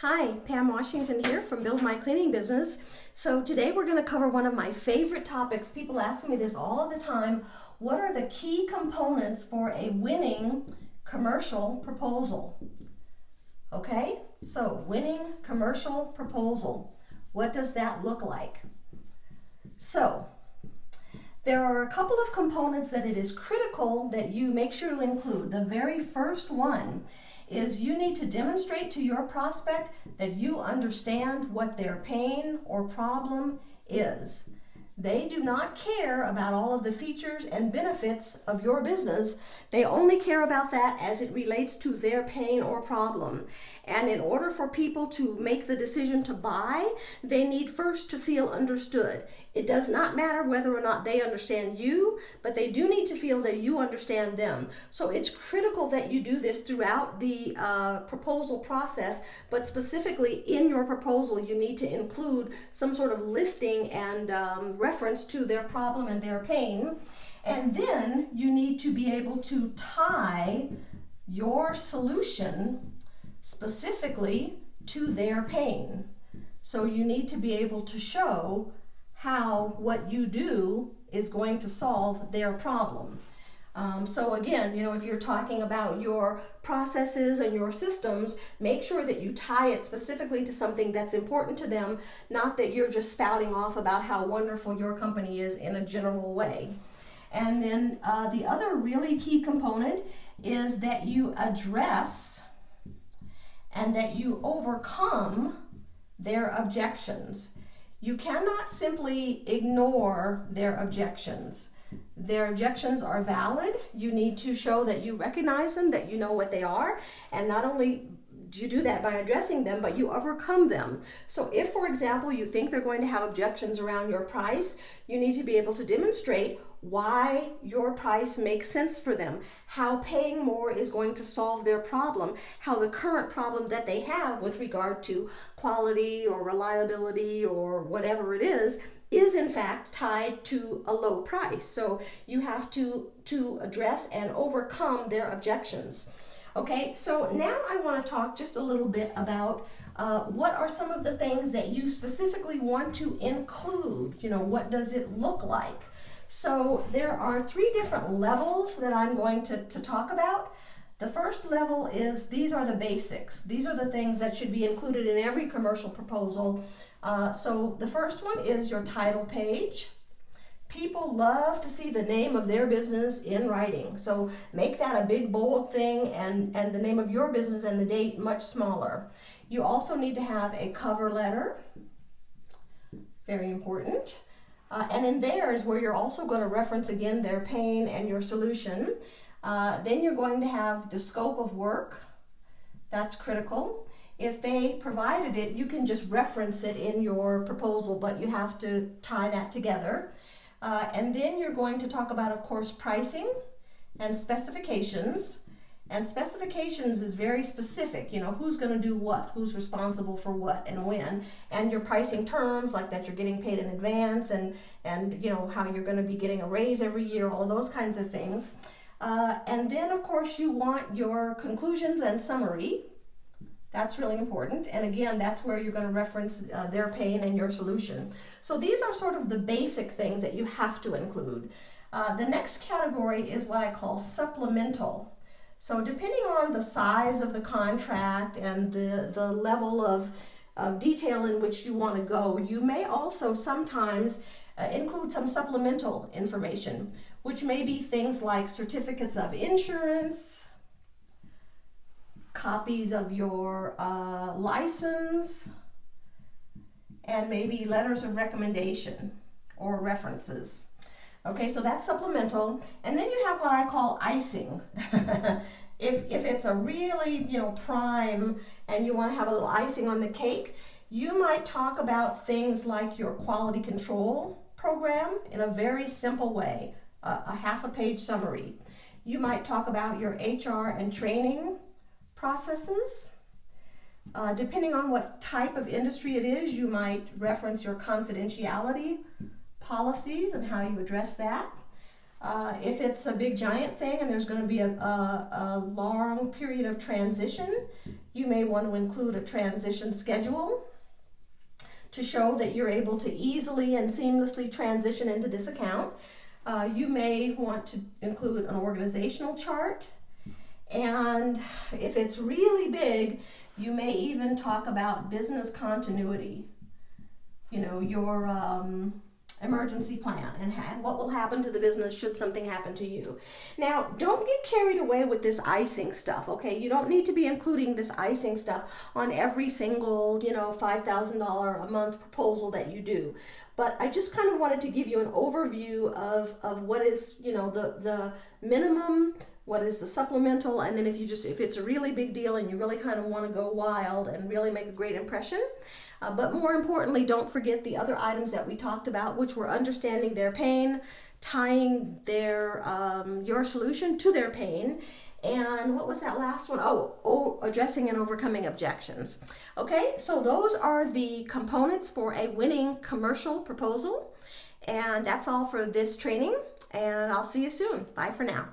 Hi, Pam Washington here from Build My Cleaning Business. So today we're going to cover one of my favorite topics. People ask me this all the time. What are the key components for a winning commercial proposal? Okay, so winning commercial proposal. What does that look like? So there are a couple of components that it is critical that you make sure to include. The very first one is you need to demonstrate to your prospect that you understand what their pain or problem is. They do not care about all of the features and benefits of your business. They only care about that as it relates to their pain or problem. And in order for people to make the decision to buy, they need first to feel understood. It does not matter whether or not they understand you, but they do need to feel that you understand them. So it's critical that you do this throughout the proposal process, but specifically in your proposal, you need to include some sort of listing and reference to their problem and their pain. And then you need to be able to tie your solution specifically to their pain. So you need to be able to show how what you do is going to solve their problem. So again, if you're talking about your processes and your systems, make sure that you tie it specifically to something that's important to them, not that you're just spouting off about how wonderful your company is in a general way. And then the other really key component is that you address and that you overcome their objections. You cannot simply ignore their objections. Their objections are valid. You need to show that you recognize them, that you know what they are, and not only do you do that by addressing them, but you overcome them. So if, for example, you think they're going to have objections around your price, you need to be able to demonstrate why your price makes sense for them, how paying more is going to solve their problem, how the current problem that they have with regard to quality or reliability or whatever it is in fact tied to a low price. So you have to address and overcome their objections. Okay, so now I want to talk just a little bit about what are some of the things that you specifically want to include. What does it look like? So there are 3 different levels that I'm going to talk about. The first level is, these are the basics. These are the things that should be included in every commercial proposal. So the first one is your title page. People love to see the name of their business in writing. So make that a big bold thing and the name of your business and the date much smaller. You also need to have a cover letter. Very important. And in there is where you're also going to reference again their pain and your solution. Then you're going to have the scope of work. That's critical. If they provided it, you can just reference it in your proposal, but you have to tie that together. And then you're going to talk about, of course, pricing and specifications. And specifications is very specific. Who's going to do what, who's responsible for what and when. And your pricing terms, like that you're getting paid in advance and how you're going to be getting a raise every year, all of those kinds of things. And then, of course, you want your conclusions and summary. That's really important. And again, that's where you're going to reference their pain and your solution. So these are sort of the basic things that you have to include. The next category is what I call supplemental. So depending on the size of the contract and the level of detail in which you want to go, you may also sometimes include some supplemental information, which may be things like certificates of insurance, copies of your license, and maybe letters of recommendation or references. Okay, so that's supplemental. And then you have what I call icing. If it's a really, prime and you want to have a little icing on the cake, you might talk about things like your quality control program in a very simple way, a half a page summary. You might talk about your HR and training processes. Depending on what type of industry it is, you might reference your confidentiality policies and how you address that. If it's a big giant thing and there's going to be a long period of transition, You may want to include a transition schedule to show that you're able to easily and seamlessly transition into this account. You may want to include an organizational chart, and if it's really big, you may even talk about business continuity. You know, your emergency plan and what will happen to the business should something happen to you. Now, don't get carried away with this icing stuff, okay? You don't need to be including this icing stuff on every single, you know, $5,000 a month proposal that you do. But I just kind of wanted to give you an overview of what is, you know, the minimum, what is the supplemental, and then if it's a really big deal and you really kind of want to go wild and really make a great impression. But more importantly, don't forget the other items that we talked about, which were understanding their pain, tying your solution to their pain, and what was that last one? Oh, addressing and overcoming objections. Okay, so those are the components for a winning commercial proposal, and that's all for this training, and I'll see you soon. Bye for now.